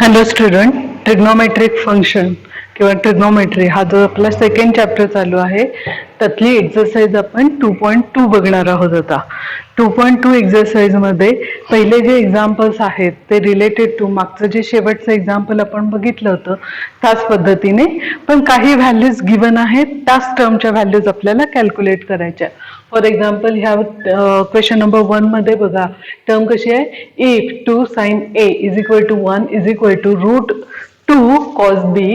Hello student, trigonometric function किंवा trigonometry हा जो आपला सेकंड चॅप्टर चालू आहे त्यातली एक्सरसाइज आपण 2.2 बघणार आहोत. आता 2.2 एक्सरसाइजमध्ये पहिले जे एक्झाम्पल्स आहेत ते रिलेटेड टू मागचं जे शेवटचं एक्झाम्पल आपण बघितलं होतं त्याच पद्धतीने, पण काही व्हॅल्यूज गिवन आहेत त्याच टर्मच्या व्हॅल्यूज आपल्याला कॅल्क्युलेट करायच्या. फॉर एक्झाम्पल ह्या क्वेश्चन नंबर 1 मध्ये बघा टर्म कशी आहे, if 2 sin a is equal to 1 is equal to root 2 cos b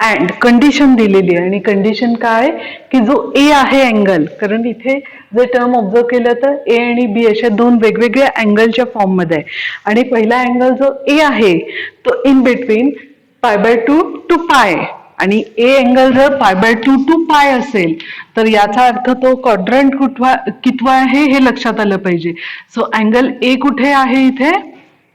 and condition दिलेली आहे. आणि कंडिशन काय की जो ए आहे अँगल, कारण इथे जर टर्म ऑब्झर्व केलं तर ए आणि बी अशा दोन वेगवेगळ्या अँगलच्या फॉर्म मध्ये आहे. आणि पहिला अँगल जो ए आहे तो इन बिटवीन π/2 टू पाय, आणि ए अँगल जर π/2 टू पाय असेल तर याचा अर्थ तो क्वाड्रंट कितवा आहे हे लक्षात आलं पाहिजे. सो अँगल ए कुठे आहे इथे,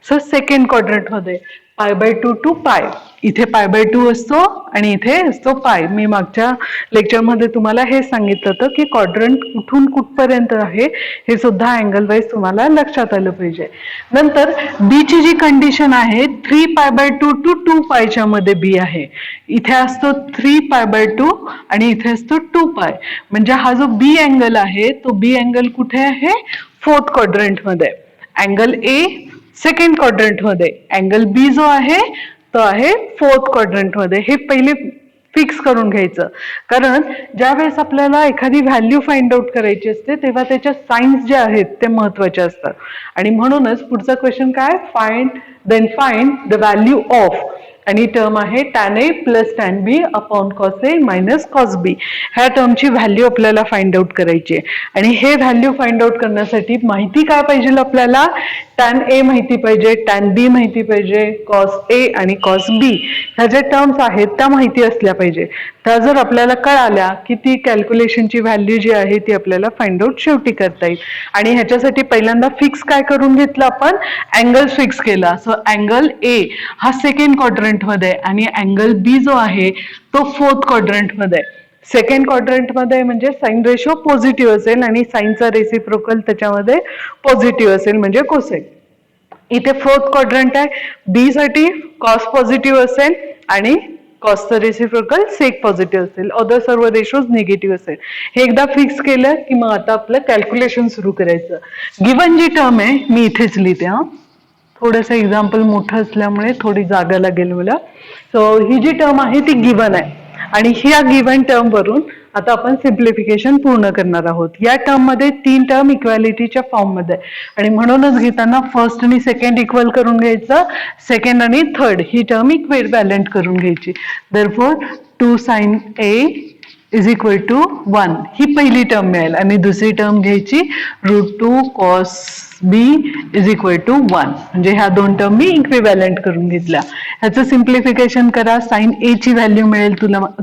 सो सेकंड क्वाड्रंट मध्ये π/2 टू पाय. इथे π/2 असतो आणि इथे असतो पाय. मी मागच्या लेक्चरमध्ये तुम्हाला हे सांगितलं होतं की क्वाड्रंट कुठून कुठपर्यंत आहे हे सुद्धा अँगल वाईज तुम्हाला लक्षात आलं पाहिजे. नंतर बी ची जी कंडिशन आहे 3π/2 टू 2 पायच्या मध्ये बी आहे. इथे असतो 3π/2 आणि इथे असतो 2 पाय. म्हणजे हा जो बी अँगल आहे तो बी अँगल कुठे आहे, फोर्थ क्वाड्रंट मध्ये. अँगल ए सेकंड क्वाड्रंट मध्ये, अँगल बी जो आहे तो आहे फोर्थ क्वाड्रंट मध्ये. हे पहिले फिक्स करून घ्यायचं, कारण ज्या वेळेस आपल्याला एखादी व्हॅल्यू फाइंड आउट करायची असते तेव्हा त्याच्या साइन्स ज्या आहेत ते महत्वाचे असतात. आणि म्हणूनच पुढचा क्वेश्चन काय, फाइंड द व्हॅल्यू ऑफ, आणि टर्म आहे tan a plus tan b upon cos a minus cos b. ह्या टर्मची व्हॅल्यू आपल्याला फाइंड आउट करायची आहे. आणि हे व्हॅल्यू फाइंड आउट करण्यासाठी माहिती काय पाहिजे आपल्याला, tan a माहिती पाहिजे, tan b माहिती पाहिजे, cos a आणि cos b ह्या ज्या टर्म्स आहेत त्या माहिती असल्या पाहिजे. त्या जर आपल्याला कळाल्या की ती कॅल्क्युलेशनची व्हॅल्यू जी आहे ती आपल्याला फाइंड आउट शेवटी करता येईल. आणि ह्याच्यासाठी पहिल्यांदा फिक्स काय करून घेतलं आपण, अँगल फिक्स केला. सो अँगल ए हा सेकंड क्वाड्रंट मध्ये आणि अँगल बी जो आहे तो फोर्थ क्वाड्रंट मध्ये. सेकंड क्वाड्रंट मध्ये म्हणजे साइन रेशो पॉझिटिव्ह असेल आणि साइनचा रेसिप्रोकल त्याच्यामध्ये पॉझिटिव्ह असेल म्हणजे कोसेक. इथे फोर्थ क्वाड्रंट आहे, बी साठी कॉस पॉझिटिव्ह असेल आणि कॉसचं रेसिप्रोकल सेक पॉझिटिव्ह असेल, अदर सर्व रेशोज निगेटिव्ह असेल. हे एकदा फिक्स केलं की मग आता आपलं कॅल्क्युलेशन सुरू करायचं. गिवन जी टर्म आहे मी इथेच लिहिते, थोडंसं एक्झाम्पल मोठं असल्यामुळे थोडी जागा लागेल मला. सो ही जी टर्म आहे ती गिवन आहे आणि ह्या गिवन टर्म वरून आता आपण सिम्प्लिफिकेशन पूर्ण करणार आहोत. या टर्म मध्ये 3 टर्म इक्वॅलिटीच्या फॉर्म मध्ये आणि म्हणूनच घेताना फर्स्ट आणि सेकंड इक्वल करून घ्यायचं, सेकंड आणि थर्ड ही टर्म इक्विव्हॅलंट करून घ्यायची. Therefore 2 sin a is equal to 1 ही पहिली टर्म मिळेल आणि दुसरी टर्म घ्यायची root 2 cos b is equal to 1. म्हणजे ह्या दोन टर्म मी इक्विव्हॅलंट करून घेतल्या. ह्याचं सिम्प्लिफिकेशन करा, साइन ए ची व्हॅल्यू मिळेल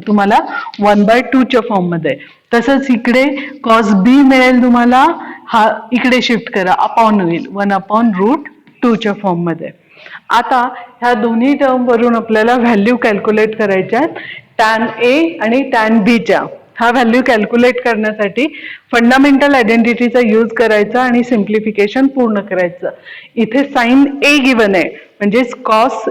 तुम्हाला 1/2 च्या फॉर्म मध्ये. तसंच इकडे cos b मिळेल तुम्हाला, हा इकडे शिफ्ट करा, अपॉन होईल 1/√2 च्या फॉर्म मध्ये. आता ह्या दोन्ही टर्म वरून आपल्याला व्हॅल्यू कॅल्क्युलेट करायच्या आहेत tan a आणि tan b च्या. हा व्हॅल्यू कॅल्क्युलेट करण्यासाठी फंडामेंटल आयडेंटिटीचा यूज करायचा आणि सिम्प्लिफिकेशन पूर्ण करायचं. इथे साइन ए गिवन आहे म्हणजे कॉस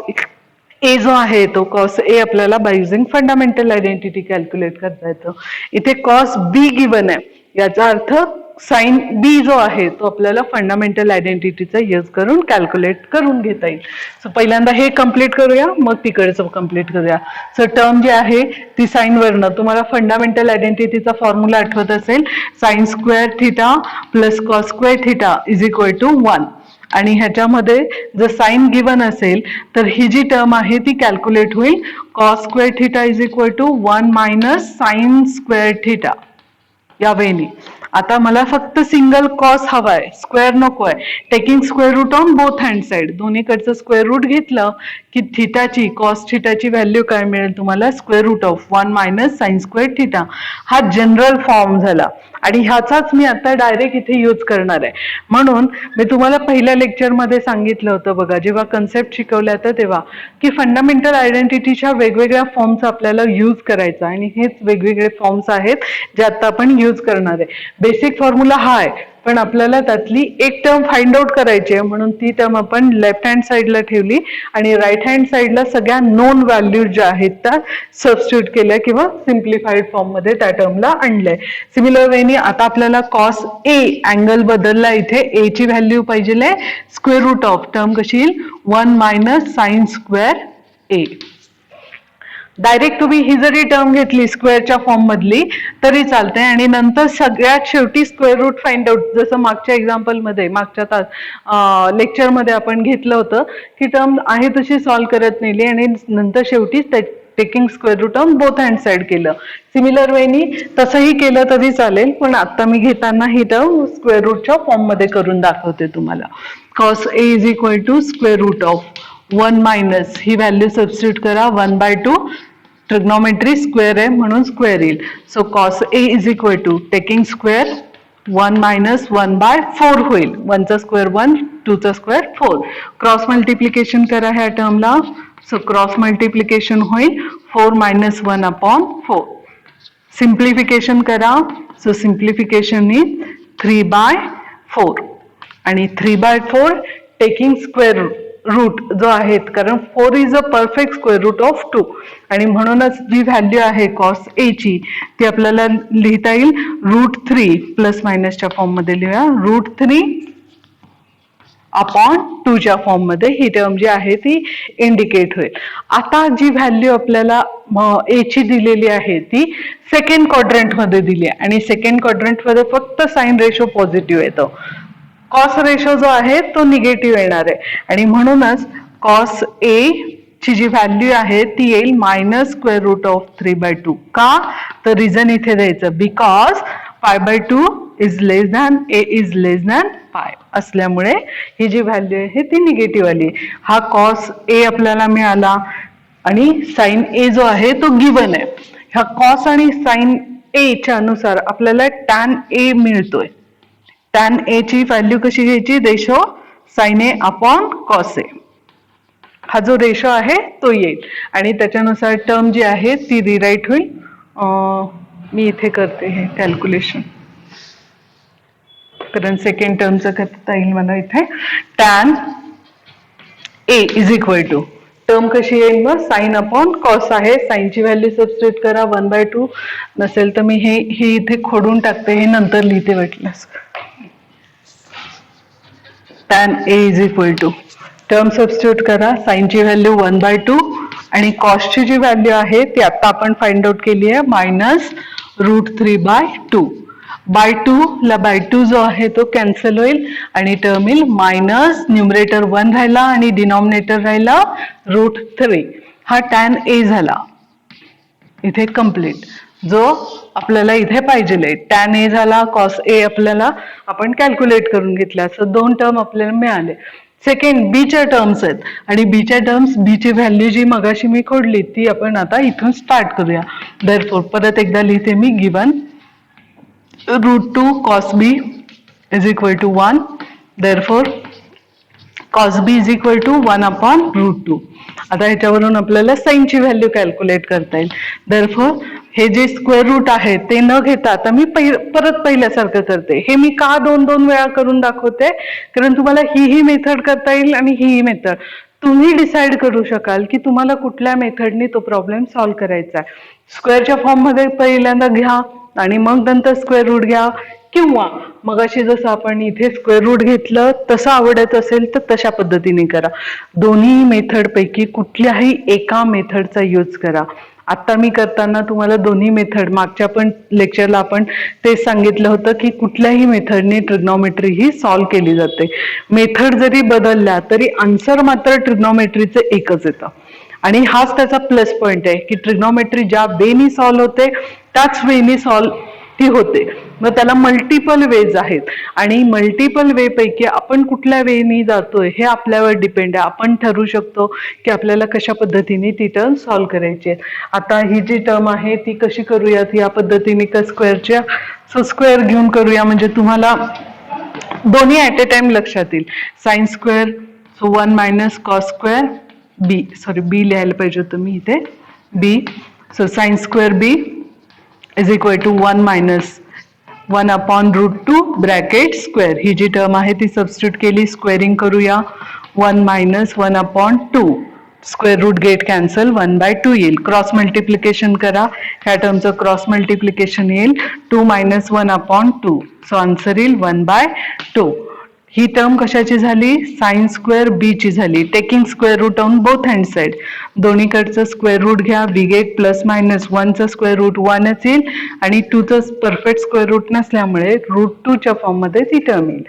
ए जो आहे तो कॉस ए आपल्याला by using fundamental identity calculate करता येतो. इथे कॉस बी गिवन आहे, याचा अर्थ साइन बी जो आहे तो आपल्याला फंडामेंटल आयडेंटिटीचा यूज करून कॅल्क्युलेट करून घेता येईल. सो पहिल्यांदा हे कम्प्लीट करूया मग तिकडचं कम्प्लीट करूया. सो टर्म जी आहे ती साइन वरनं, तुम्हाला फंडामेंटल आयडेंटिटीचा फॉर्म्युला आठवत असेल, sine square theta plus cos square theta is equal to 1. आणि ह्याच्यामध्ये जर साइन गिवन असेल तर ही जी टर्म आहे ती कॅल्क्युलेट होईल cos square theta is equal to 1 minus sine square theta या वेनी. आता मला फक्त सिंगल कॉस हवाय, स्क्वेअर नकोय. Taking square root on both hand side, दोन्हीकडचं स्क्वेअर रूट घेतलं की थिटाची कॉस थिटाची व्हॅल्यू काय मिळेल तुम्हाला, square root of 1 minus sine square theta. हा जनरल फॉर्म झाला आणि ह्याचाच मी आता डायरेक्ट इथे यूज करणार आहे. म्हणून मी तुम्हाला पहिल्या लेक्चरमध्ये सांगितलं होतं बघा, जेव्हा कन्सेप्ट शिकवल्या होत्या तेव्हा, की फंडामेंटल आयडेंटिटीच्या वेगवेगळ्या फॉर्मचा आपल्याला यूज करायचा आणि हेच वेगवेगळे फॉर्म्स आहेत जे आता आपण यूज करणार आहे. बेसिक फॉर्म्युला हा आहे, पण आपल्याला त्यातली एक टर्म फाइंड आउट करायची आहे, म्हणून ती टर्म आपण लेफ्ट हँड साईडला ठेवली आणि राईट हँड साईडला सगळ्या नोन व्हॅल्यू ज्या आहेत त्या सबस्टिट्यूट केल्या किंवा सिम्प्लिफाईड फॉर्म मध्ये त्या टर्मला आणलंय. सिमिलर वेनी आता आपल्याला कॉस ए अँगल बदलला, इथे ए ची व्हॅल्यू पाहिजे स्क्वेअर रूट ऑफ टर्म कशी येईल 1 मायनस साइन स्क्वेअर ए. डायरेक्ट तुम्ही ही जरी टर्म घेतली स्क्वेअरच्या फॉर्म मधली तरी चालते आणि नंतर सगळ्यात शेवटी स्क्वेअर रूट फाइंड आउट, जसं मागच्या एक्झाम्पल मध्ये मागच्या लेक्चर मध्ये आपण घेतलं होतं की टर्म आहे तशी सॉल्व्ह करत नेली आणि नंतर शेवटी taking square root on both hand side केलं. सिमिलर वेनी तसंही केलं तरी चालेल, पण आता मी घेताना ही टर्म स्क्वेअर रूटच्या फॉर्म मध्ये करून दाखवते तुम्हाला. Cos A is equal to square root of 1 minus ही व्हॅल्यू सबस्टिट्यूट करा 1/2, ट्रिग्नोमेट्री स्क्वेअर आहे म्हणून स्क्वेअर येईल. So cos A is equal to taking square 1 minus 1/4 होईल. 1 चा स्क्वेअर 1, 2 चा स्क्वेअर 4. क्रॉस मल्टिप्लिकेशन करा ह्या टर्मला. सो क्रॉस मल्टिप्लिकेशन होईल 4 मायनस 1/4. सिम्प्लिफिकेशन करा. सो सिम्प्लिफिकेशन इज 3/4 आणि 3/4 टेकिंग स्क्वेअर रूट जो आहे, कारण 4 is a perfect square root of 2 आणि म्हणूनच जी व्हॅल्यू आहे कॉस ए ची ती आपल्याला लिहिता येईल √3 प्लस मायनसच्या फॉर्म मध्ये लिहूया √3/2 च्या फॉर्म मध्ये ही टर्म जी आहे ती इंडिकेट होईल. आता जी व्हॅल्यू आपल्याला ए ची दिलेली आहे ती सेकंड क्वाड्रंट मध्ये दिली आहे आणि सेकंड क्वाड्रंट मध्ये फक्त साइन रेशो पॉझिटिव्ह येतो. कॉस रेशो जो आहे तो निगेटिव्ह येणार आहे आणि म्हणूनच कॉस ए ची जी व्हॅल्यू आहे ती येईल मायनस स्क्वेअर रूट ऑफ 3/2. का? तर रिझन इथे द्यायचं, because π/2 is less than a is less than pi असल्यामुळे ही जी व्हॅल्यू आहे ती निगेटिव्ह आली. हा कॉस ए आपल्याला मिळाला आणि साइन ए जो आहे तो गिवन आहे. ह्या कॉस आणि साइन ए च्या अनुसार आपल्याला टॅन ए मिळतोय. टॅन ए ची व्हॅल्यू कशी घ्यायची? Ratio sign A upon cos A. हा जो रेशो आहे तो येईल आणि त्याच्यानुसार टर्म जी आहे ती रिराईट होईल. मी इथे करते हे कॅल्क्युलेशन कारण सेकंड टर्मचं करता येईल मला. इथे tan A is equal to term कशी येईल मग साइन अपॉन कॉस आहे. साइनची व्हॅल्यू सबस्टिट्यूट करा 1/2. नसेल तर मी हे इथे खोडून टाकते, हे नंतर लिहिते वाटल्यास. Tan A is equal to term substitute करा, साइनची व्हॅल्यू 1/2 आणि कॉसची जी व्हॅल्यू आहे ती आता आपण फाइंड आउट केली आहे मायनस √3/2. /2 ला /2 जो आहे तो कॅन्सल होईल आणि टर्म येईल मायनस न्यूमरेटर 1 राहिला आणि डिनॉमिनेटर राहिला √3. हा टॅन ए झाला इथे कम्प्लीट, जो आपल्याला इथे पाहिजे. टॅन ए झाला, कॉस ए आपल्याला आपण कॅल्क्युलेट करून घेतला. सो 2 टर्म आपल्याला मिळाले. सेकंड बीच्या टर्म्स आहेत आणि बीच्या टर्म्स बीची व्हॅल्यू जी मगाशी मी खोडली ती आपण आता इथून स्टार्ट करूया. देअरफॉर परत एकदा लिहिते मी given √2 cos b is equal to 1. Therefore cos b is equal to 1/√2. आता ह्याच्यावरून आपल्याला साइनची व्हॅल्यू कॅल्क्युलेट करता येईल. देअरफॉर हे जे स्क्वेअर रूट आहे ते न घेता आता मी परत पहिल्यासारखं करते. हे मी का 2-2 वेळा करून दाखवते? कारण तुम्हाला ही मेथड करता येईल आणि ही मेथड तुम्ही डिसाइड करू शकाल की तुम्हाला कुठल्या मेथडने तो प्रॉब्लेम सॉल्व्ह करायचा आहे. स्क्वेअरच्या फॉर्म मध्ये पहिल्यांदा घ्या आणि मग नंतर स्क्वेअर रूट घ्या, किंवा मग अशी जसं आपण इथे स्क्वेअर रूट घेतलं तसं आवडत असेल तर तशा पद्धतीने करा. दोन्ही मेथड पैकी कुठल्याही एका मेथडचा यूज करा. आता मी करताना तुम्हाला दोन्ही मेथड, मागच्या पण लेक्चरला आपण तेच सांगितलं होतं की कुठल्याही मेथडने ट्रिग्नोमेट्री ही सॉल्व्ह केली जाते. मेथड जरी बदलल्या तरी आन्सर मात्र ट्रिग्नोमेट्रीचे एकच येतं आणि हाच त्याचा प्लस पॉइंट आहे की ट्रिग्नोमेट्री ज्या वेनी सॉल्व्ह होते त्याच वेनी सॉल्व्ह ती होते. मग त्याला मल्टिपल वेज आहेत आणि मल्टिपल वे पैकी आपण कुठल्या वेनी जातोय हे आपल्यावर डिपेंड आहे. आपण ठरवू शकतो की आपल्याला कशा पद्धतीने ती टर्म सॉल्व्ह करायची आहे. आता ही जी टर्म आहे ती कशी करूयात या पद्धतीने का स्क्वेअरच्या, सो स्क्वेअर घेऊन करूया म्हणजे तुम्हाला दोन्ही ऍट अ टाइम लक्षात येईल. Sine square, so 1 minus cos square b, sorry b लिहायला पाहिजे होतं मी इथे b. So sine square b is equal to 1 minus 1/√2 bracket square. ही जी टर्म आहे ती सबस्टिट्यूट केली, स्क्वेअरिंग करूया. 1 - 1/2 स्क्वेअर रूट गेट कॅन्सल, 1/2 येईल. क्रॉस मल्टिप्लिकेशन करा, ह्या टर्मचं क्रॉस मल्टिप्लिकेशन येईल 2 - 1/2. सो आन्सर येईल 1/2. ही टर्म कशाची झाली? साइन स्क्वेअर बी ची झाली. Taking square root on both hand side, दोन्हीकडचं स्क्वेअर रूट घ्या. वी गेट +-1चं स्क्वेअर रूट 1च येईल आणि 2चं परफेक्ट स्क्वेअर रूट नसल्यामुळे √2च्या फॉर्ममध्ये ती टर्म येईल.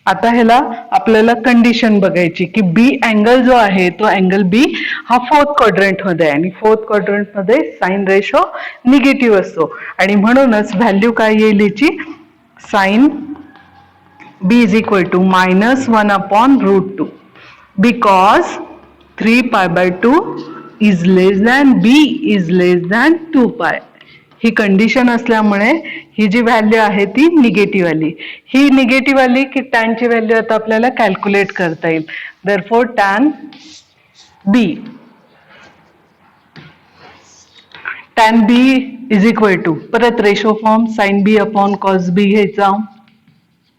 आता ह्याला आपल्याला कंडिशन बघायची की बी अँगल जो आहे तो अँगल बी हा 4th क्वाड्रंट मध्ये आहे आणि 4th क्वाड्रंट मध्ये साइन रेशो निगेटिव्ह असतो आणि म्हणूनच व्हॅल्यू काय येईल याची? Sine b is equal to -1/√2 because 3π/2 is less than b is less than 2π. ही कंडिशन असल्यामुळे ही जी व्हॅल्यू आहे ती निगेटिव्ह आली. ही निगेटिव्ह आली की tan ची व्हॅल्यू आता आपल्याला कॅल्क्युलेट करता येईल. therefore tan b is equal to, परत ratio form sin b upon cos b घ्यायचा.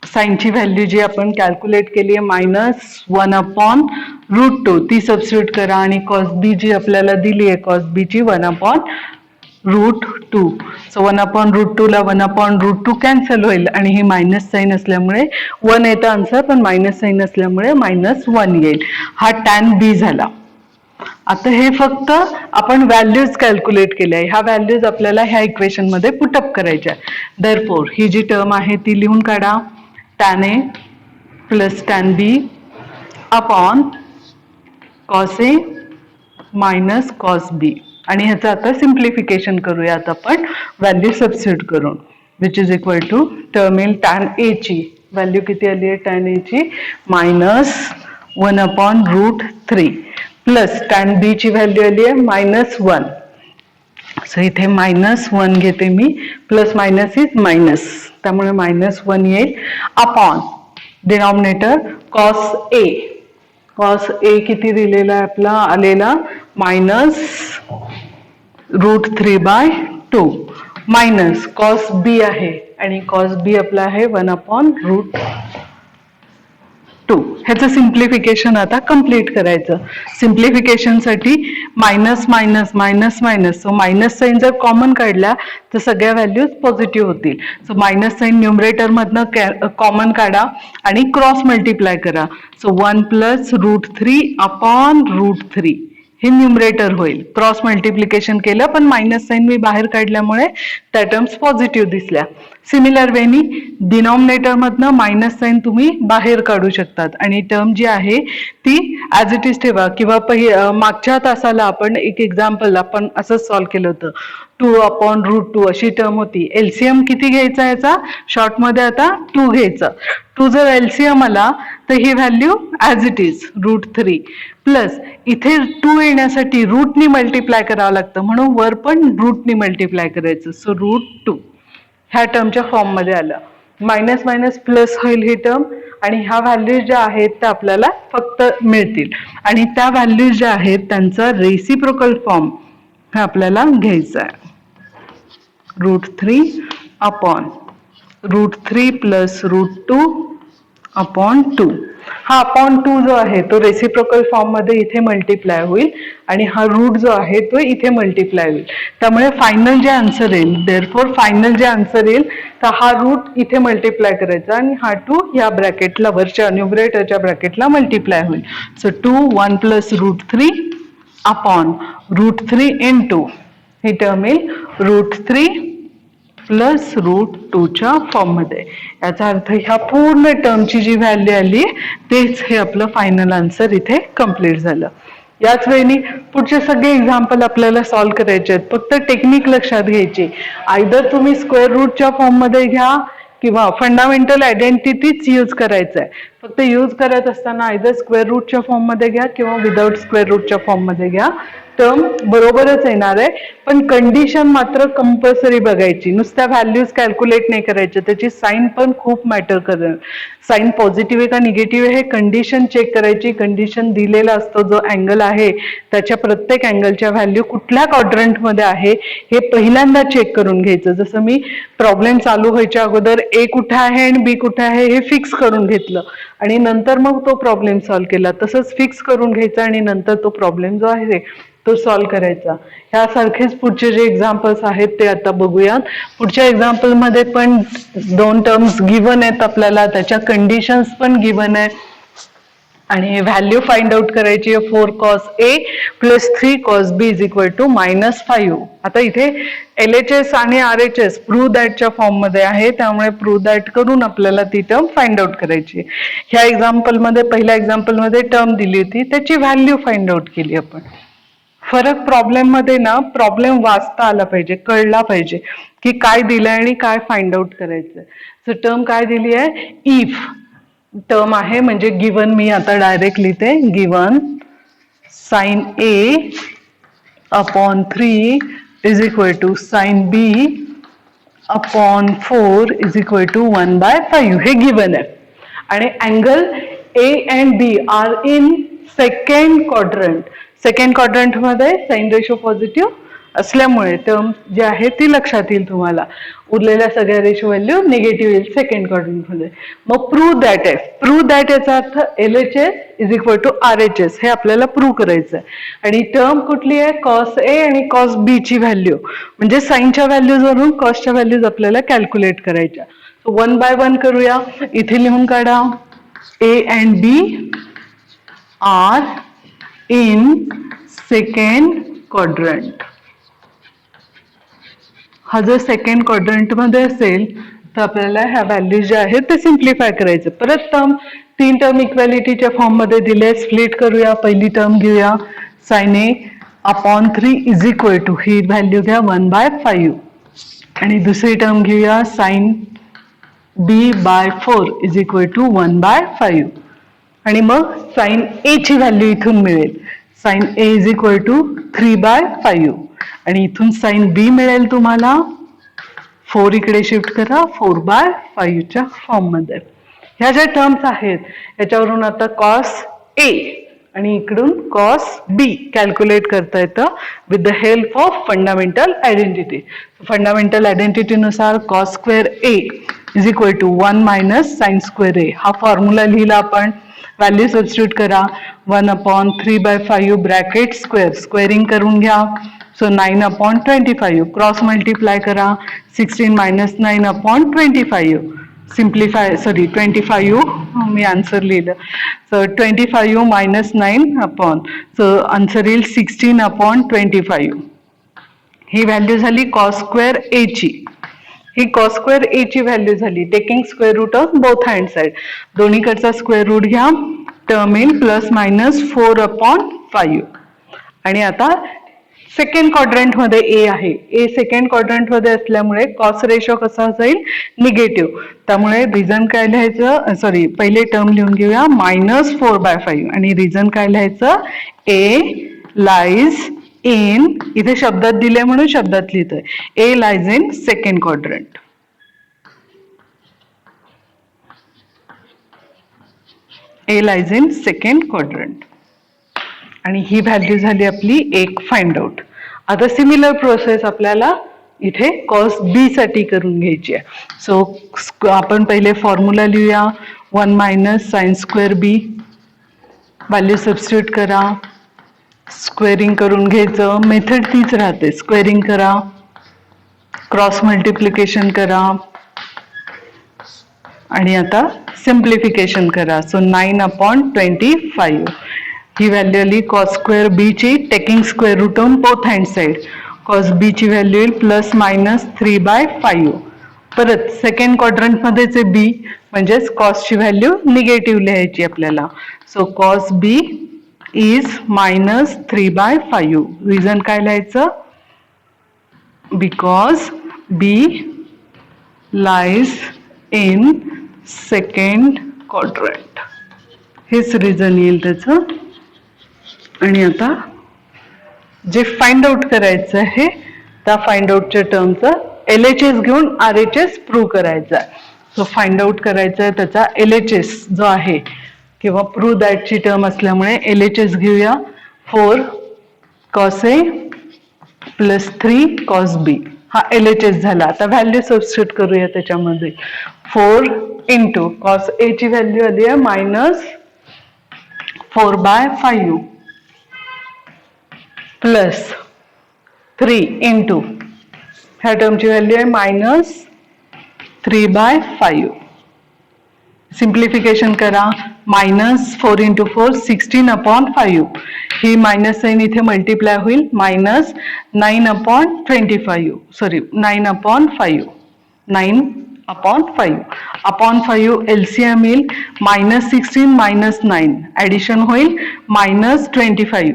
साइनची व्हॅल्यू जी आपण कॅल्क्युलेट केली आहे -1/√2 ती सबस्टिट्यूट करा आणि cos b जी आपल्याला दिली आहे cos b ची 1/√2. सो 1/√2 ला 1/√2 कॅन्सल होईल आणि हे मायनस साइन असल्यामुळे 1 येतं आन्सर, पण मायनस साइन असल्यामुळे -1 येईल. हा tan b झाला. आता हे फक्त आपण व्हॅल्यूज कॅल्क्युलेट केल्या आहे, ह्या व्हॅल्यूज आपल्याला ह्या इक्वेशन मध्ये पुटअप करायच्या. देअरफॉर ही जी टर्म आहे ती लिहून काढा. tan a plus tan b upon cos a minus cos b आणि ह्याचं आता सिम्प्लिफिकेशन करूयात आपण व्हॅल्यू सबस्टिट्यूट करून, which is equal to term येईल tan a ची व्हॅल्यू किती आली आहे tan a ची -1/√3 प्लस tan b ची व्हॅल्यू आली आहे -1. सो इथे -1 घेते मी, प्लस मायनस इज मायनस, त्यामुळे -1 येईल upon denominator cos a. cos a किती दिलेला आहे आपला आलेला -√3/2 मायनस cos b आहे आणि cos b आपला आहे 1/√2. ह्याचं सिम्प्लिफिकेशन आता कम्प्लीट करायचं. सिम्प्लिफिकेशन साठी minus minus minus minus, so minus sign जर कॉमन काढला तर सगळ्या व्हॅल्यूज पॉझिटिव्ह होतील. सो मायनस साइन न्यूमरेटर मधनं कॉमन काढा आणि क्रॉस मल्टिप्लाय करा. सो 1 + √3/√3 हे न्यूमरेटर होईल. क्रॉस मल्टिप्लिकेशन केलं पण मायनस साइन मी बाहेर काढल्यामुळे त्या टर्म्स पॉझिटिव्ह दिसल्या. सिमिलर वेनी डिनॉमिनेटर मधनं मायनस साइन तुम्ही बाहेर काढू शकतात आणि टर्म जी आहे ती ऍज इट इज ठेवा. किंवा मागच्या तासाला आपण एक एक्झाम्पल आपण असंच सॉल्व्ह केलं होतं. 2/√2 अशी टर्म होती. एलसीएम किती घ्यायचा याचा? शॉर्ट मध्ये आता 2 घ्यायचा. 2 जर एलसीएम आला तर ही value as it is √3 plus इथे 2 येण्यासाठी रूटनी मल्टिप्लाय करावं लागतं, म्हणून वर पण रूटनी मल्टिप्लाय करायचं. सो √2 ह्या टर्मच्या फॉर्म मध्ये आलं. मायनस मायनस प्लस होईल ही टर्म आणि ह्या व्हॅल्यूज ज्या आहेत त्या आपल्याला फक्त मिळतील आणि त्या व्हॅल्यूज ज्या आहेत त्यांचा रेसिप्रोकल फॉर्म हा आपल्याला घ्यायचा आहे. √3 अपॉन √3 प्लस √2/2. हा अपॉन 2 जो आहे तो रेसिप्रोकल फॉर्म मध्ये इथे मल्टिप्लाय होईल आणि हा रूट जो आहे तो इथे मल्टिप्लाय होईल. त्यामुळे फायनल जे आन्सर येईल, देअरफॉर फायनल जे आन्सर येईल तर हा रूट इथे मल्टिप्लाय करायचा आणि हा 2 या ब्रॅकेटला वरच्या न्यूमरेटरच्या ब्रॅकेटला मल्टिप्लाय होईल. सो 2 1 + √3 अपॉन √3 इंटू ही टर्म येईल √3 प्लस √2च्या फॉर्म मध्ये. याचा अर्थ ह्या पूर्ण टर्मची जी व्हॅल्यू आली तेच हे आपलं फायनल आन्सर इथे कम्प्लीट झालं. याच वेळी पुढचे सगळे एक्झाम्पल आपल्याला सॉल्व्ह करायचे आहेत. फक्त टेक्निक लक्षात घ्यायची. आयदर तुम्ही स्क्वेअर रूटच्या फॉर्म मध्ये घ्या किंवा फंडामेंटल आयडेंटिटीच यूज करायचं आहे. फक्त यूज करत असताना आयदर स्क्वेअर रूटच्या फॉर्ममध्ये घ्या किंवा विदाउट स्क्वेअर रूटच्या फॉर्ममध्ये घ्या, टर्म बरोबरच येणार आहे. पण कंडिशन मात्र कंपल्सरी बघायची, नुसत्या व्हॅल्यूज कॅल्क्युलेट नाही करायच्या, त्याची साईन पण खूप मॅटर करेल. साईन पॉझिटिव्ह आहे का निगेटिव्ह आहे हे कंडिशन चेक करायची. कंडिशन दिलेला असतो जो अँगल आहे त्याच्या प्रत्येक अँगलच्या व्हॅल्यू कुठल्या क्वाड्रंटमध्ये आहे हे पहिल्यांदा चेक करून घ्यायचं. जसं मी प्रॉब्लेम चालू व्हायच्या अगोदर ए कुठे आहे आणि बी कुठे आहे हे फिक्स करून घेतलं आणि नंतर मग तो प्रॉब्लेम सॉल्व्ह केला. तसंच फिक्स करून घ्यायचा आणि नंतर तो प्रॉब्लेम जो आहे तो सॉल्व्ह करायचा. ह्यासारखेच पुढचे जे एक्झाम्पल्स आहेत ते आता बघूयात. पुढच्या एक्झाम्पल मध्ये पण 2 टर्म्स गिव्हन आहेत आपल्याला, त्याच्या कंडिशन्स पण गिव्हन आहे आणि व्हॅल्यू फाइंड आउट करायची आहे. 4 cos A plus 3 cos B is equal to -5. आता इथे LHS आणि RHS प्रूव्ह दॅटच्या फॉर्म मध्ये आहे, त्यामुळे प्रूव्ह दॅट करून आपल्याला ती टर्म फाइंड आउट करायची. ह्या एक्झाम्पल मध्ये, पहिल्या एक्झाम्पल मध्ये टर्म दिली होती त्याची व्हॅल्यू फाइंड आउट केली आपण. फरक प्रॉब्लेम मध्ये ना, प्रॉब्लेम वाचता आला पाहिजे, कळला पाहिजे की काय दिलंय आणि काय फाइंड आउट करायचंय. सो टर्म काय दिली आहे, इफ टर्म आहे म्हणजे गिवन, मी आता डायरेक्ट लिहिते, given sine A upon 3 is equal to sine B upon 4 is equal to 1/5. हे गिवन आहे आणि angle A and B are in second quadrant. Second quadrant मध्ये साइन रेशो पॉझिटिव्ह असल्यामुळे term जी आहे ती लक्षात येईल तुम्हाला. उरलेल्या सगळ्या रेशो व्हॅल्यू निगेटिव्ह येईल सेकंड क्वाड्रंट मध्ये. मग प्रूव्ह दॅट आहे, प्रूव्ह दॅट याचा अर्थ LHS is equal to RHS हे आपल्याला प्रूव्ह करायचं आहे. आणि टर्म कुठली आहे, cos A आणि cos B ची व्हॅल्यू, म्हणजे साईनच्या व्हॅल्यूज वरून कॉसच्या व्हॅल्यूज आपल्याला कॅल्क्युलेट करायच्या. सो 1 बाय 1 करूया. इथे लिहून काढा, A and B are in second quadrant. हा जर सेकंड क्वाड्रंट मध्ये असेल तर आपल्याला ह्या व्हॅल्यूज ज्या आहेत ते सिम्प्लिफाय करायचं. परत टर्म 3 टर्म इक्वॅलिटीच्या फॉर्म मध्ये दिले, स्प्लिट करूया. पहिली टर्म घेऊया, sine A upon 3 is equal to, ही व्हॅल्यू घ्या 1/5 आणि दुसरी टर्म घेऊया, sign B/4 is equal to 1/5 आणि मग साइन A ची व्हॅल्यू इथून मिळेल, sine A is equal to 3/5 आणि इथून साइन B मिळेल तुम्हाला 4, इकडे शिफ्ट करा, 4/5 च्या फॉर्म मध्ये. ह्या ज्या टर्म्स आहेत याच्यावरून आता cos A आणि इकडून cos B कॅल्क्युलेट करता येतं with the help of fundamental identity. Fundamental identity नुसार cos square A is equal to 1 minus sine square A हा फॉर्म्युला लिहिला आपण. व्हॅल्यू सबस्टिट्यूट करा, 1/3/5 ब्रॅकेट स्क्वेअर, स्क्वेअरिंग करून घ्या. सो 9/25 क्रॉस मल्टिप्लाय करा, 16 मायनस 9/25 सिम्प्लिफाय, सॉरी 25 मी आन्सर लिहिलं. So 25 minus 9 upon, so answer येईल 16/25. ही व्हॅल्यू झाली cos स्क्वेअर A ची. ही cos स्क्वेअर A ची व्हॅल्यू झाली. Taking square root of both hand side, दोन्हीकडचा स्क्वेअर रूट घ्या, टर्म इन प्लस मायनस 4/5. आणि आता सेकंड क्वाड्रंट मध्ये A आहे, A सेकंड क्वाड्रंट मध्ये असल्यामुळे कॉस रेशो कसा जाईल, निगेटिव्ह. त्यामुळे रिझन काय लिहायचं, सॉरी पहिले टर्म लिहून घेऊया, -4/5 आणि रिझन काय लिहायचं, A लाइज इन, इथे शब्दात दिले म्हणून शब्दात लिहितोय, A lies in second quadrant. A lies in second quadrant आणि ही व्हॅल्यू झाली आपली एक फाइंड आउट. आता सिमिलर प्रोसेस आपल्याला इथे cos B साठी करून घ्यायची आहे. सो आपण पहिले फॉर्म्युला लिहूया, 1 minus sine square B, value substitute करा, स्क्वेअरिंग करून घ्यायचं, मेथड तीच राहते, स्क्वेअरिंग करा, क्रॉस मल्टिप्लिकेशन करा आणि आता सिम्प्लिफिकेशन करा. सो 9/25 ही व्हॅल्यू आली cos स्क्वेअर B ची, taking square root on both hand side. cos B ची व्हॅल्यू येईल प्लस मायनस 3/5. परत सेकंड क्वाड्रंट मध्येच आहे B, म्हणजेच cos ची व्हॅल्यू निगेटिव्ह लिहायची आपल्याला. So cos B is -3/5. Reason काय लिहायचं, because B lies in second quadrant. हेच रिझन येईल त्याचं. आणि आता जे फाइंड आउट करायचं आहे त्या फाइंड आउटच्या टर्मचा LHS घेऊन RHS प्रूव्ह करायचा आहे. सो फाइंड आउट करायचा आहे त्याचा LHS जो आहे किंवा प्रूव्ह दॅटची टर्म असल्यामुळे LHS घेऊया. 4 cos A plus 3 cos B हा LHS झाला. आता व्हॅल्यू सबस्टिट्यूट करूया त्याच्यामध्ये. 4 इंटू cos A ची व्हॅल्यू आली आहे -4/5 प्लस 3 इंटू ह्या टर्मची व्हॅल्यू आहे -3/5. सिम्प्लिफिकेशन करा. -4 इंटू 4 16/5. ही मायनस साइन इथे मल्टिप्लाय होईल -9/25 सॉरी 9/5 9/5 अपॉन 5 LCM येईल -16 -9 ऍडिशन होईल -25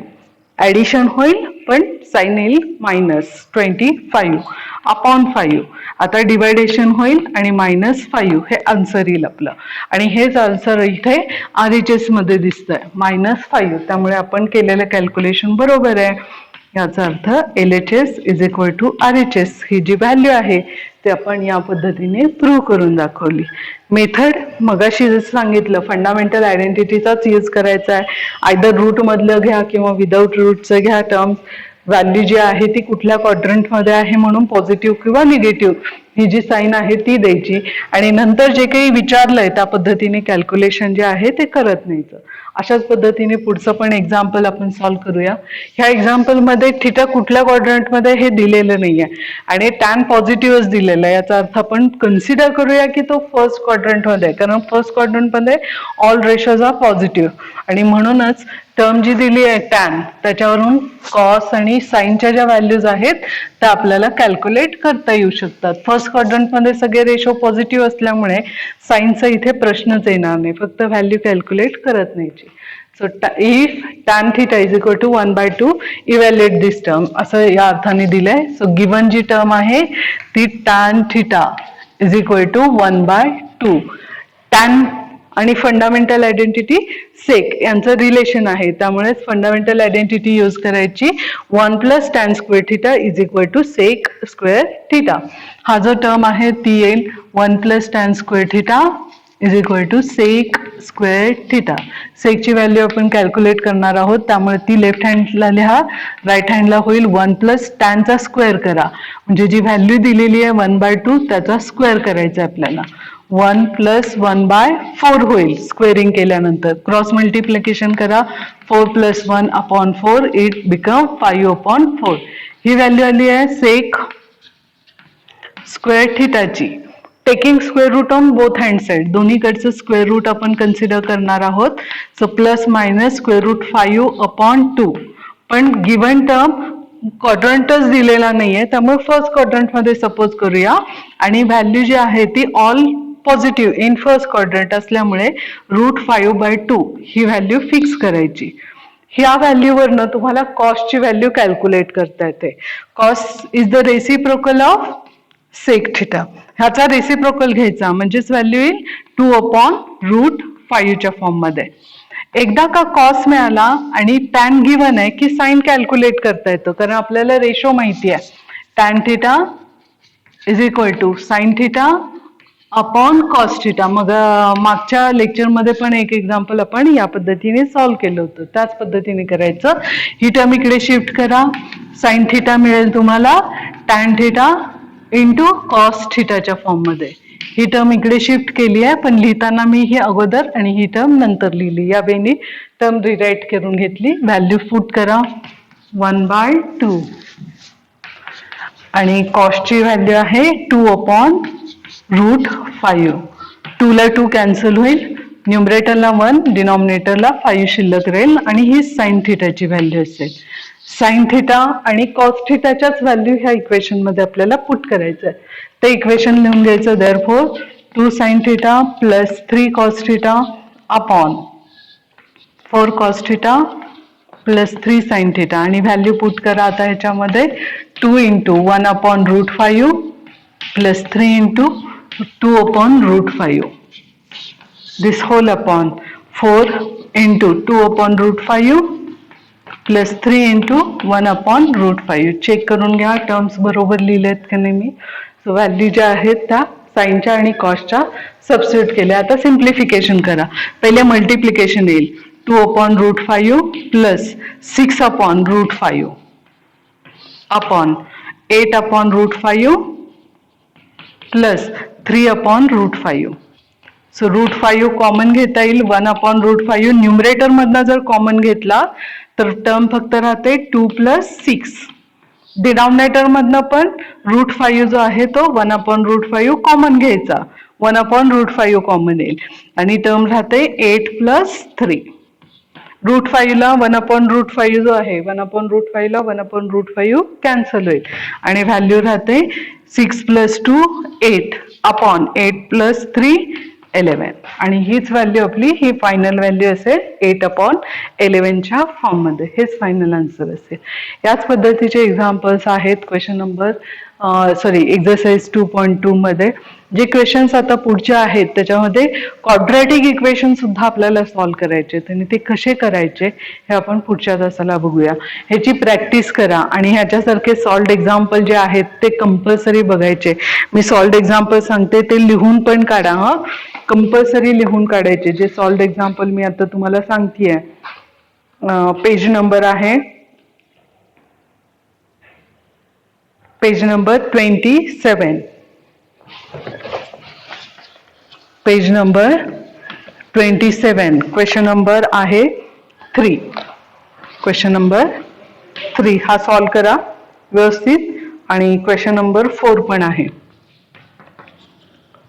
ऍडिशन होईल पण साइन येईल -25 अपॉन 5. आता डिवायडेशन होईल आणि -5 हे आन्सर येईल आपलं. आणि हेच आन्सर इथे RHS मध्ये दिसतंय -5. त्यामुळे आपण केलेलं कॅल्क्युलेशन बरोबर आहे. याचा अर्थ LHS is equal to RHS ही जी व्हॅल्यू आहे ते आपण या पद्धतीने प्रूव्ह करून दाखवली. मेथड मगाशी जसं सांगितलं फंडामेंटल आयडेंटिटीचाच यूज करायचा आहे. आयदर रूट मधलं घ्या किंवा विदाऊट रूटचं घ्या टर्म. व्हॅल्यू जी आहे ती कुठल्या क्वाड्रंट मध्ये आहे म्हणून पॉझिटिव्ह किंवा निगेटिव्ह ही जी साईन आहे ती द्यायची आणि नंतर जे काही विचारलंय त्या पद्धतीने कॅल्क्युलेशन जे आहे ते करत न्यायचं. अशाच पद्धतीने पुढचं पण एक्झाम्पल आपण सॉल्व्ह करूया. ह्या एक्झाम्पल मध्ये थिटा कुठल्या क्वाड्रंट मध्ये हे दिलेलं नाहीये आणि टॅन पॉझिटिव्हच दिलेलं आहे. याचा अर्थ आपण कन्सिडर करूया की तो फर्स्ट क्वाड्रंट मध्ये आहे कारण फर्स्ट क्वाड्रंट मध्ये ऑल रेशोज आर पॉझिटिव्ह आणि म्हणूनच टर्म जी दिली आहे टॅन त्याच्यावरून कॉस आणि साईनच्या ज्या व्हॅल्यूज आहेत त्या आपल्याला कॅल्क्युलेट करता येऊ शकतात. फर्स्ट क्वाड्रंट मध्ये सगळे रेशो पॉझिटिव्ह असल्यामुळे साईनचा इथे प्रश्नच येणार नाही, फक्त व्हॅल्यू कॅल्क्युलेट करत न्यायची. So if tan theta is equal to 1/2 evaluate this term असं या अर्थाने दिलंय. सो गिवन जी टर्म आहे ती tan theta is equal to 1/2. Tan आणि फंडामेंटल आयडेंटिटी सेक यांचं रिलेशन आहे त्यामुळेच फंडामेंटल आयडेंटिटी यूज करायची. 1 + tan square theta is equal to sec square theta. हा जो टर्म आहे ती येईल 1 + tan square theta is equal to sec square theta. सेकची व्हॅल्यू आपण कॅल्क्युलेट करणार आहोत त्यामुळे ती लेफ्ट हँडला लिहा, राईट हँडला होईल 1 + tan चा स्क्वेअर करा म्हणजे जी व्हॅल्यू दिलेली आहे 1/2 त्याचा स्क्वेअर करायचा आपल्याला. 1 + 1/4 होईल स्क्वेअरिंग केल्यानंतर. क्रॉस मल्टिप्लिकेशन करा 4 + 1/4 इट बिकम 5/4. ही व्हॅल्यू आली आहे सेक स्क्वेअर थिटाची. Taking square root on both hand side दोन्हीकडचं स्क्वेअर रूट आपण कन्सिडर करणार आहोत. सो ± √5/2. पण गिव्हन टर्म क्वाड्रंटच दिलेला नाहीये त्यामुळे फर्स्ट क्वाड्रंट मध्ये सपोज करूया आणि व्हॅल्यू जी आहे ती all positive in first quadrant असल्यामुळे √5/2 ही व्हॅल्यू फिक्स करायची. ह्या व्हॅल्यूवरनं तुम्हाला कॉस्टची व्हॅल्यू कॅल्क्युलेट करता येते. Cos is the reciprocal of sec theta. ह्याचा रेसिप्रोकल घ्यायचा म्हणजेच व्हॅल्यू येईल 2/√5 च्या फॉर्म मध्ये. एकदा का कॉस मिळाला आणि टॅन गिव्हन आहे की साइन कॅल्क्युलेट करता येतो कारण आपल्याला रेशो माहिती आहे. Tan theta is equal to sine theta upon cos theta. मग मागच्या लेक्चरमध्ये पण एक एक्झाम्पल आपण या पद्धतीने सॉल्व्ह केलं होतं त्याच पद्धतीने करायचं. ही टर्म इकडे शिफ्ट करा. साइन थिटा मिळेल तुम्हाला टॅन थिटा इंटू कॉस थिटाच्या फॉर्म मध्ये. ही टर्म इकडे शिफ्ट केली आहे पण लिहिताना मी ही अगोदर आणि ही टर्म नंतर लिहिली. या वेळी टर्म रिराईट करून घेतली. व्हॅल्यू पुट करा 1/2 आणि कॉस्टची व्हॅल्यू आहे 2/√5. 2 ला 2 कॅन्सल होईल. न्यूमरेटरला 1 डिनॉमिनेटरला 5 शिल्लक राहील आणि ही साइन थिटाची व्हॅल्यू असेल. साइन थिटा आणि कॉस थिटाच्याच व्हॅल्यू ह्या इक्वेशन मध्ये आपल्याला पुट करायचं आहे. ते इक्वेशन लिहून घ्यायचं. Therefore 2 sin theta plus 3 cos theta upon 4 cos theta plus 3 sin theta आणि व्हॅल्यू पुट करा आता ह्याच्यामध्ये 2 × 1/√5 plus 3 × 2/√5. This whole upon 4 into 2/√5 plus 3 into 1/√5. Check करून घ्या टर्म्स बरोबर लिहिलेत का नाही मी. सो व्हॅल्यू ज्या आहेत त्या साईनच्या आणि कॉस्टच्या सबस्टिट्यूट केल्या. आता सिम्प्लिफिकेशन करा. पहिले मल्टिप्लिकेशन येईल 2/√5 plus 6/√5 upon 8/√5 plus 3/√5. So √5 common घेता येईल. 1/√5 न्यूमरेटर मधनं जर कॉमन घेतला तर टर्म फक्त राहते 2 प्लस 6. डिनॉमिनेटर मधनं पण √5 जो आहे तो 1/√5 कॉमन घ्यायचा. 1/√5 कॉमन येईल आणि टर्म राहते 8 प्लस 3. √5 ला 1/√5 जो आहे 1/√5 ला 1/√5 कॅन्सल होईल आणि व्हॅल्यू राहते 6 प्लस 2 8 अपॉन 8 प्लस 3 11. आणि हीच व्हॅल्यू आपली ही फायनल व्हॅल्यू असेल 8/11च्या फॉर्म मध्ये. हेच फायनल आन्सर असेल. याच पद्धतीचे एक्झाम्पल्स आहेत क्वेश्चन नंबर एक्झरसाइज 2.2 मध्ये. जे क्वेश्चन्स आता पुढचे आहेत त्याच्यामध्ये क्वाड्रॅटिक इक्वेशन सुद्धा आपल्याला सॉल्व्ह करायचे आणि ते कसे करायचे हे आपण पुढच्या तासाला बघूया. ह्याची प्रॅक्टिस करा आणि ह्याच्यासारखे सॉल्व्ड एक्झाम्पल जे आहेत ते कंपल्सरी बघायचे. मी सॉल्व्ड एक्झाम्पल सांगते ते लिहून पण काढा. कंपल्सरी लिहून काढायचे जे सॉल्व्ड एक्झाम्पल मी आता तुम्हाला सांगतेय. पेज नंबर आहे page number 27. Page number 27 question number आहे 3. क्वेश्चन नंबर 3 हा सॉल्व्ह करा व्यवस्थित. आणि क्वेश्चन नंबर 4 पण आहे.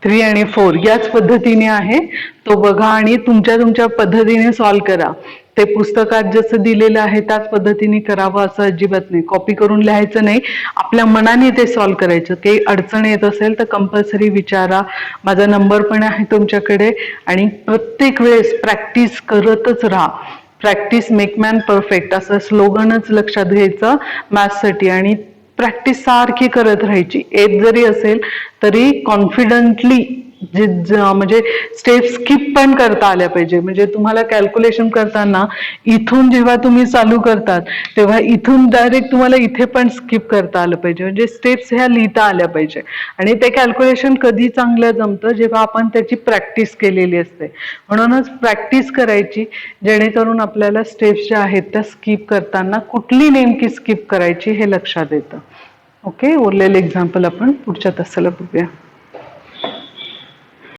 3 आणि 4 याच पद्धतीने आहे तो बघा आणि तुमच्या पद्धतीने सॉल्व्ह करा. ते पुस्तकात जसं दिलेलं आहे त्याच पद्धतीने करावं असं अजिबात नाही. कॉपी करून लिहायचं नाही. आपल्या मनाने ते सॉल्व्ह करायचं. काही अडचण येत असेल तर कंपल्सरी विचारा. माझा नंबर पण आहे तुमच्याकडे. आणि प्रत्येक वेळेस प्रॅक्टिस करतच राहा. प्रॅक्टिस मेक मॅन परफेक्ट असं स्लोगनच लक्षात घ्यायचं मॅथ्ससाठी. आणि प्रॅक्टिस सारखी करत राहायची. येत जरी असेल तरी कॉन्फिडंटली म्हणजे स्टेप स्किप पण करता आल्या पाहिजे. म्हणजे तुम्हाला कॅल्क्युलेशन करताना इथून जेव्हा तुम्ही चालू करतात तेव्हा इथून डायरेक्ट तुम्हाला इथे पण स्किप करता आलं पाहिजे. म्हणजे स्टेप्स ह्या लिहिता आल्या पाहिजे. आणि ते कॅल्क्युलेशन कधी चांगलं जमतं जेव्हा आपण त्याची प्रॅक्टिस केलेली असते. म्हणूनच प्रॅक्टिस करायची जेणेकरून आपल्याला स्टेप्स ज्या आहेत त्या स्किप करताना कुठली नेमकी स्किप करायची हे लक्षात येतं. ओके. उरलेले एक्झाम्पल आपण पुढच्या तासाला बघूया.